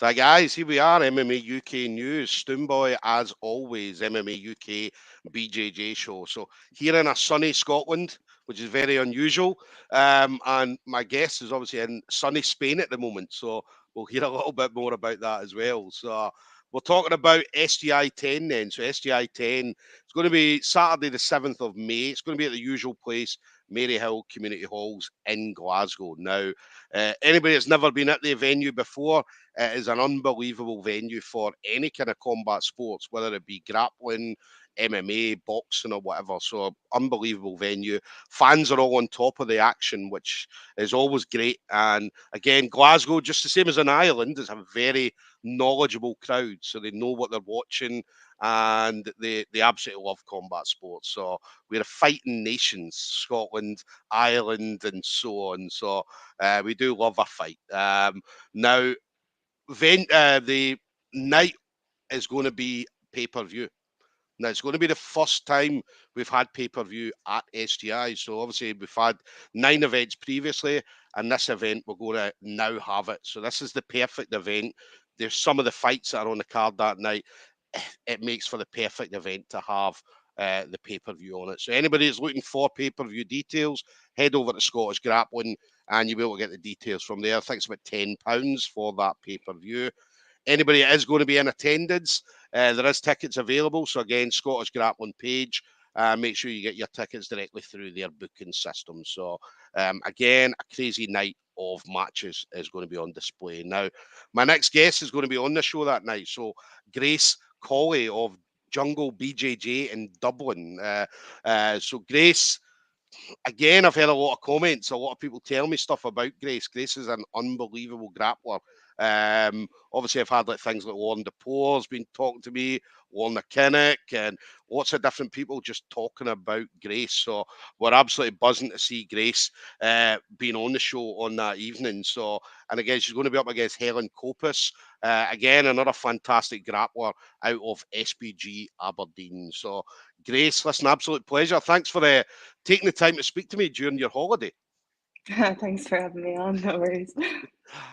So guys, here we are, MMA UK News, Stoomboy as always, MMA UK BJJ show. So here in a sunny Scotland, which is very unusual, and my guest is obviously in sunny Spain at the moment, so we'll hear a little bit more about that as well. So we're talking about SGI10 then. So SGI10, it's going to be Saturday the 7th of May. It's going to be at the usual place, Maryhill Community Halls in Glasgow. Now, anybody that's never been at the venue before, it is an unbelievable venue for any kind of combat sports, whether it be grappling, MMA, boxing, or whatever. So, unbelievable venue. Fans are all on top of the action, which is always great. And again, Glasgow, just the same as in Ireland, is a very knowledgeable crowd. So, they know what they're watching and they absolutely love combat sports. So, we're a fighting nations, Scotland, Ireland, and so on. So, we do love a fight. Now, the night is going to be pay-per-view. Now, it's going to be the first time we've had pay-per-view at SGI. So, obviously, we've had 9 events previously, and this event, we're going to now have it. So, this is the perfect event. There's some of the fights that are on the card that night. It makes for the perfect event to have the pay-per-view on it. So, anybody that's looking for pay-per-view details, head over to Scottish Grappling, and you'll be able to get the details from there. I think it's about £10 for that pay-per-view. Anybody that is going to be in attendance, there is tickets available. So again, Scottish Grappling page. Make sure you get your tickets directly through their booking system. So again, a crazy night of matches is going to be on display. Now, my next guest is going to be on the show that night. So Grace Colley of Jungle BJJ in Dublin. So Grace, again, I've heard a lot of comments. A lot of people tell me stuff about Grace. Grace is an unbelievable grappler. Obviously, I've had like things like Lauren DePore's been talking to me, Lorna Kinnock, and lots of different people just talking about Grace. So we're absolutely buzzing to see Grace being on the show on that evening. So, and again, she's going to be up against Helen Copus. Again, another fantastic grappler out of SPG Aberdeen. So, Grace, listen, absolute pleasure. Thanks for taking the time to speak to me during your holiday. Thanks for having me on. No worries.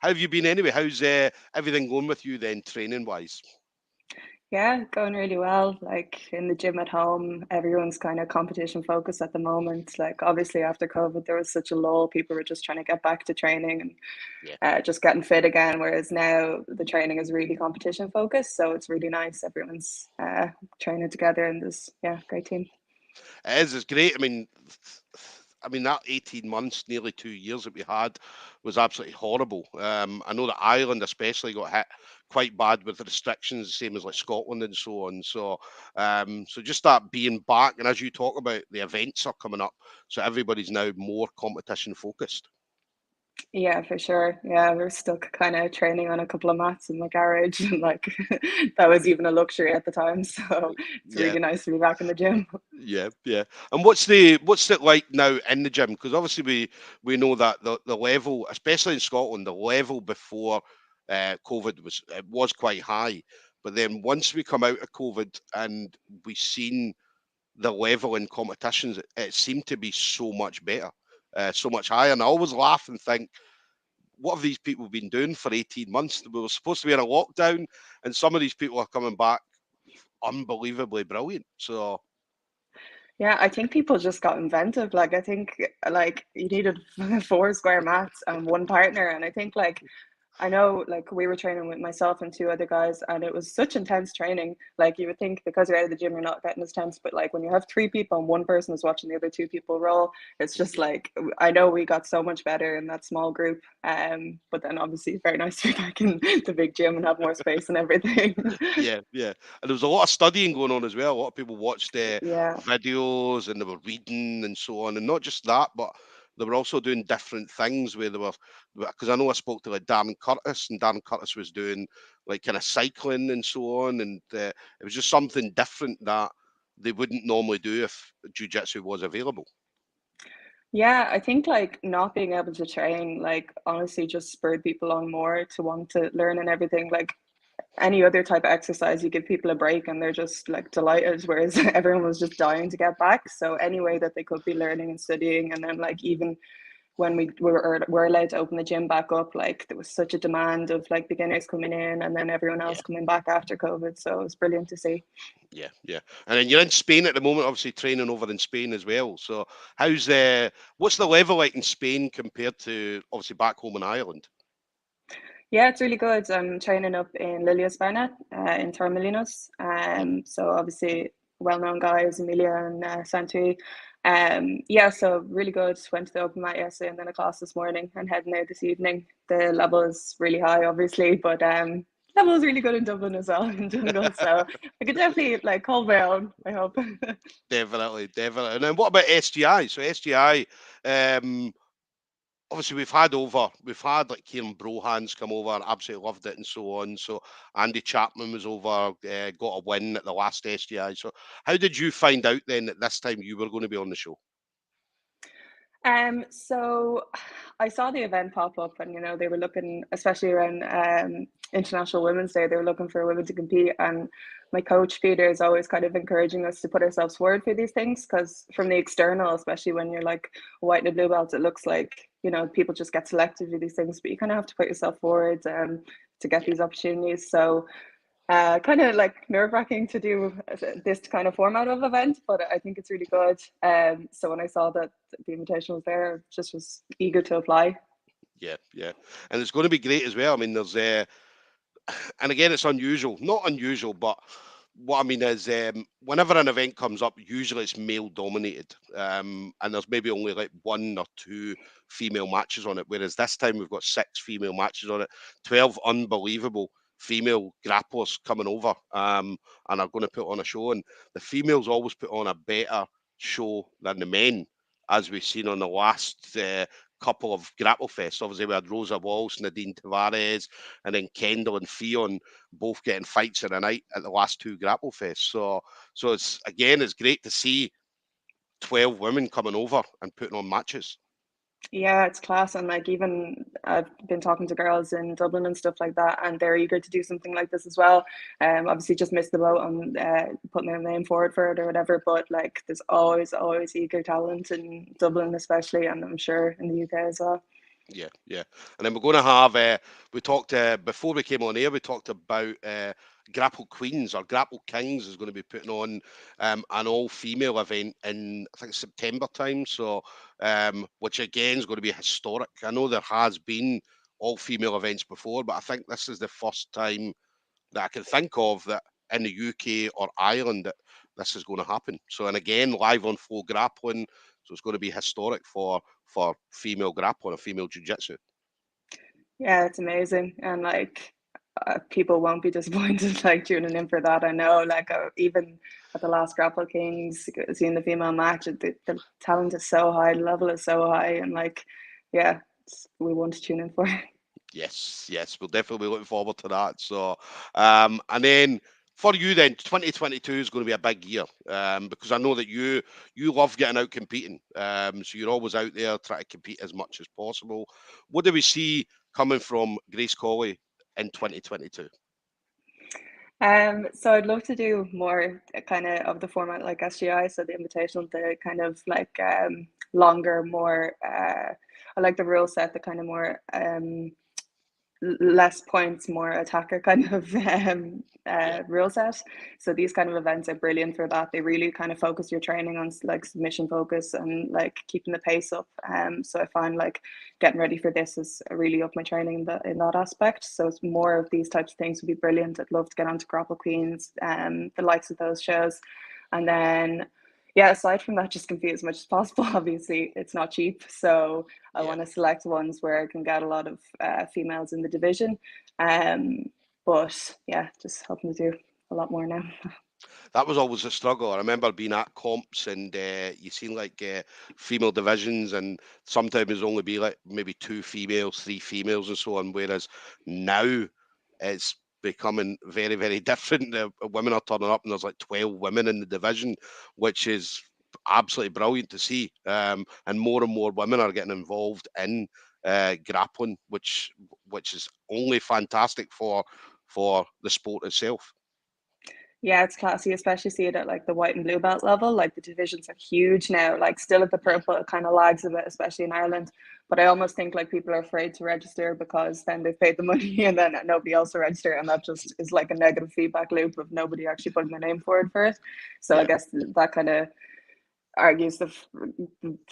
How have you been anyway? How's everything going with you then, training wise? Yeah, going really well. Like in the gym at home, everyone's kind of competition focused at the moment. Like obviously after COVID, there was such a lull. People were just trying to get back to training and Yeah. just getting fit again. Whereas now the training is really competition focused. So it's really nice. Everyone's training together and this, yeah, great team. It is. It's great. I mean that 18 months, nearly 2 years that we had was absolutely horrible. I know that Ireland especially got hit quite bad with the restrictions, the same as like Scotland and so on. So just that being back, and as you talk about, the events are coming up, so everybody's now more competition focused. Yeah, for sure. Yeah, we're still kind of training on a couple of mats in the garage, and like that was even a luxury at the time. So it's Yeah. really nice to be back in the gym. Yeah, yeah. And what's it like now in the gym? Because obviously we know that the level, especially in Scotland, the level before COVID was quite high. But then once we come out of COVID and we seen the level in competitions, it seemed to be so much better, so much higher. And I always laugh and think, what have these people been doing for 18 months? We were supposed to be in a lockdown, and some of these people are coming back unbelievably brilliant. So Yeah, I think people just got inventive. Like I think like you needed 4 square mats and one partner, and I think like I know like we were training with myself and 2 other guys, and it was such intense training. Like you would think because you're out of the gym, you're not getting as tense, but like when you have 3 people and one person is watching the other 2 people roll, it's just yeah. like I know we got so much better in that small group. But then obviously it's very nice to be back in the big gym and have more space and everything. Yeah, yeah. And there was a lot of studying going on as well. A lot of people watched Yeah. videos and they were reading and so on. And not just that, but they were also doing different things where they were, because I know I spoke to like Darren Curtis, and Darren Curtis was doing like kind of cycling and so on. And it was just something different that they wouldn't normally do if jiu-jitsu was available. Yeah, I think like not being able to train, like honestly just spurred people on more to want to learn and everything. Like any other type of exercise, you give people a break and they're just like delighted, whereas everyone was just dying to get back. So any way that they could be learning and studying, and then like even when we were allowed to open the gym back up, like there was such a demand of like beginners coming in and then everyone else coming back after COVID. So it was brilliant to see. Yeah, yeah. And then you're in Spain at the moment, obviously training over in Spain as well. So what's the level like in Spain compared to obviously back home in Ireland? Yeah, it's really good. I'm training up in Lilia Spana in Torremolinos. So obviously well-known guys, Emilia and Santui. Yeah, so really good. Went to the open mat yesterday and then a class this morning and heading out this evening. The level is really high, obviously, but level is really good in Dublin as well, in Jungle. So I could definitely like hold my own, I hope. Definitely, definitely. And then what about SGI? So SGI, obviously we've had like Kieran Brohans come over, absolutely loved it and so on. So Andy Chapman was over, got a win at the last SGI. So how did you find out then that this time you were going to be on the show? So I saw the event pop up and, they were looking, especially around International Women's Day, they were looking for women to compete. And my coach, Peter, is always kind of encouraging us to put ourselves forward for these things because from the external, especially when you're like a white and a blue belt, it looks like, people just get selected for these things, but you kind of have to put yourself forward to get these opportunities. So kind of like nerve-wracking to do this kind of format of event, but I think it's really good. So when I saw that the invitation was there, I just was eager to apply. Yeah, yeah. And it's going to be great as well. I mean, there's and again, it's unusual, not unusual, but what I mean is whenever an event comes up, usually it's male dominated, and there's maybe only like 1 or 2 female matches on it, whereas this time we've got 6 female matches on it, 12 unbelievable female grapplers coming over and are going to put on a show. And the females always put on a better show than the men, as we've seen on the last couple of grapple fests. Obviously, we had Rosa Walsh, Nadine Tavares, and then Kendall and Fionn both getting fights in a night at the last 2 grapple fests. So it's great to see 12 women coming over and putting on matches. Yeah, it's class. And like, even I've been talking to girls in Dublin and stuff like that, and they're eager to do something like this as well. Obviously just missed the boat on putting their name forward for it or whatever, but like there's always eager talent in Dublin especially, and I'm sure in the UK as well. Yeah, yeah. And then we're going to have, we talked, before we came on air, we talked about Grapple Queens or Grapple Kings is going to be putting on an all-female event in, I think, September time. So, which again is going to be historic. I know there has been all-female events before, but I think this is the first time that I can think of that in the UK or Ireland that this is going to happen. So, and again, live on Flow Grappling. So it's going to be historic for female grappling or female jiu-jitsu. Yeah, it's amazing. And like people won't be disappointed like tuning in for that. I know, like even at the last Grapple Kings, seeing the female match, the talent is so high, the level is so high, and like, yeah, we want to tune in for. Yes, yes, we'll definitely be looking forward to that. So, and then for you, then 2022 is going to be a big year because I know that you love getting out competing. So you're always out there trying to compete as much as possible. What do we see coming from Grace Colley in 2022? So I'd love to do more kind of the format like SGI, so the invitational, the kind of like longer, more. I like the rule set, the kind of more less points, more attacker kind of rule set. So these kind of events are brilliant for that. They really kind of focus your training on like submission focus and like keeping the pace up. So I find like getting ready for this is really up my training in that aspect. So it's more of these types of things would be brilliant. I'd love to get onto Grapple Queens, the likes of those shows, and then. Yeah, aside from that, just compete as much as possible. Obviously, it's not cheap. So I want to select ones where I can get a lot of females in the division. But yeah, just hoping to do a lot more now. That was always a struggle. I remember being at comps and you seen like female divisions, and sometimes there's only be like maybe 2 females, 3 females, and so on. Whereas now it's becoming very, very different. Women are turning up, and there's like 12 women in the division, which is absolutely brilliant to see. And more women are getting involved in grappling, which is only fantastic for the sport itself. Yeah, it's classy, especially see it at like the white and blue belt level. Like the divisions are huge now. Like still at the purple, it kind of lags a bit, especially in Ireland. But I almost think like people are afraid to register because then they've paid the money and then nobody else will register, and that just is like a negative feedback loop of nobody actually putting their name forward for it. So I Yeah. guess that kind of argues the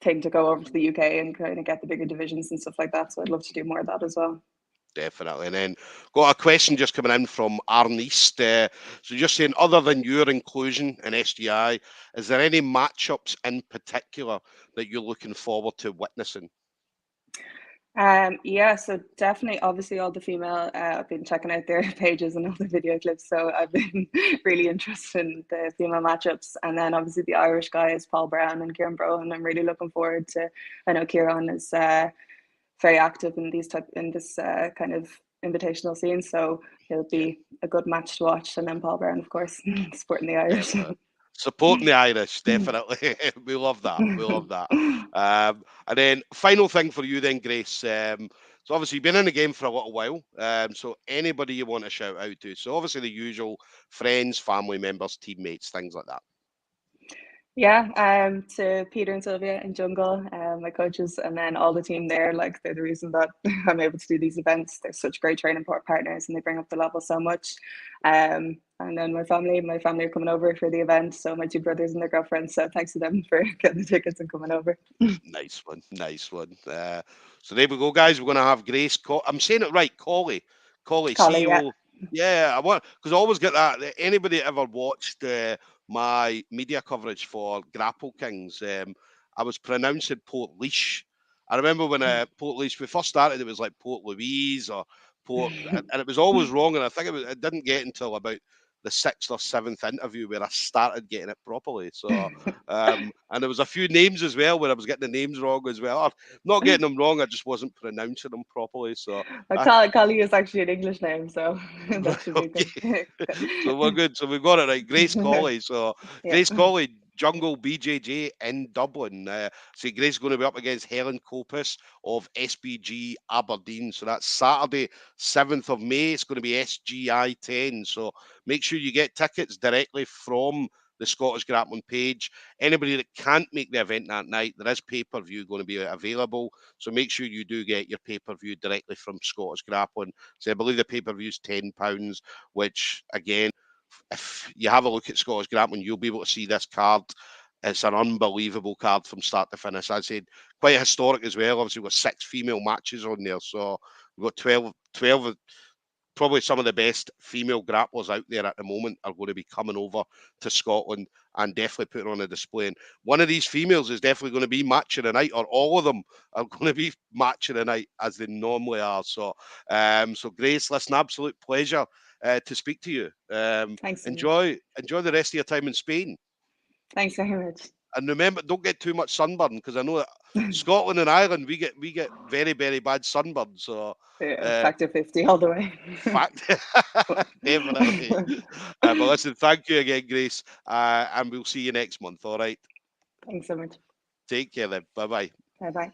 thing to go over to the UK and kind of get the bigger divisions and stuff like that. So I'd love to do more of that as well. Definitely. And then got a question just coming in from Arn East. So just saying, other than your inclusion in SGI, is there any matchups in particular that you're looking forward to witnessing? Yeah, so definitely, obviously, all the female. I've been checking out their pages and all the video clips, so I've been really interested in the female matchups. And then obviously the Irish guys, Paul Brown and Kieran Brohan. I'm really looking forward to. I know Kieran is very active in this kind of invitational scene, so it'll be a good match to watch. And then Paul Brown, of course, supporting the Irish. Definitely. Supporting the Irish, definitely. We love that. We love that. And then final thing for you then, Grace. So obviously you've been in the game for a little while. So anybody you want to shout out to. So obviously the usual friends, family members, teammates, things like that. Yeah, to Peter and Sylvia in Jungle, my coaches, and then all the team there. Like they're the reason that I'm able to do these events. They're such great training partners, and they bring up the level so much. And then my family are coming over for the event. So my two brothers and their girlfriends. So thanks to them for getting the tickets and coming over. Nice one, nice one. So there we go, guys. We're going to have Grace. I'm saying it right, Colley, Collie, yeah. CEO. Yeah, I want because I always get that. Anybody that ever watched my media coverage for Grapple Kings, I was pronouncing Port Leash. I remember when Port Leash we first started, it was like Port Louise or Port, and it was always wrong. And I think it didn't get until about the 6th or 7th interview where I started getting it properly. So, and there was a few names as well where I was getting the names wrong as well. Or not getting them wrong, I just wasn't pronouncing them properly. So, Collie is actually an English name, so right, that should be good. okay. So we're good. So we've got it right. Grace Colley. So Yeah. Grace Colley, Jungle BJJ in Dublin. So Grace is going to be up against Helen Copus of SBG Aberdeen. So that's Saturday, 7th of May. It's going to be SGI10. So make sure you get tickets directly from the Scottish Grappling page. Anybody that can't make the event that night, there is pay-per-view going to be available. So make sure you do get your pay-per-view directly from Scottish Grappling. So I believe the pay-per-view is £10, which again, if you have a look at Scottish Grappling, you'll be able to see this card. It's an unbelievable card from start to finish. I said quite historic as well. Obviously, we've got 6 female matches on there. So we've got 12 probably some of the best female grapplers out there at the moment are going to be coming over to Scotland and definitely putting on a display. And one of these females is definitely going to be match of the night, or all of them are going to be match of the night as they normally are. So, so Grace, listen, absolute pleasure to speak to you. Thanks so much. Enjoy the rest of your time in Spain. Thanks very much. And remember, don't get too much sunburn because I know that Scotland and Ireland we get very very bad sunburn. So Factor 50 all the way. fact, definitely. But listen, thank you again, Grace, and we'll see you next month. All right. Thanks so much. Take care then. Bye bye. Bye bye.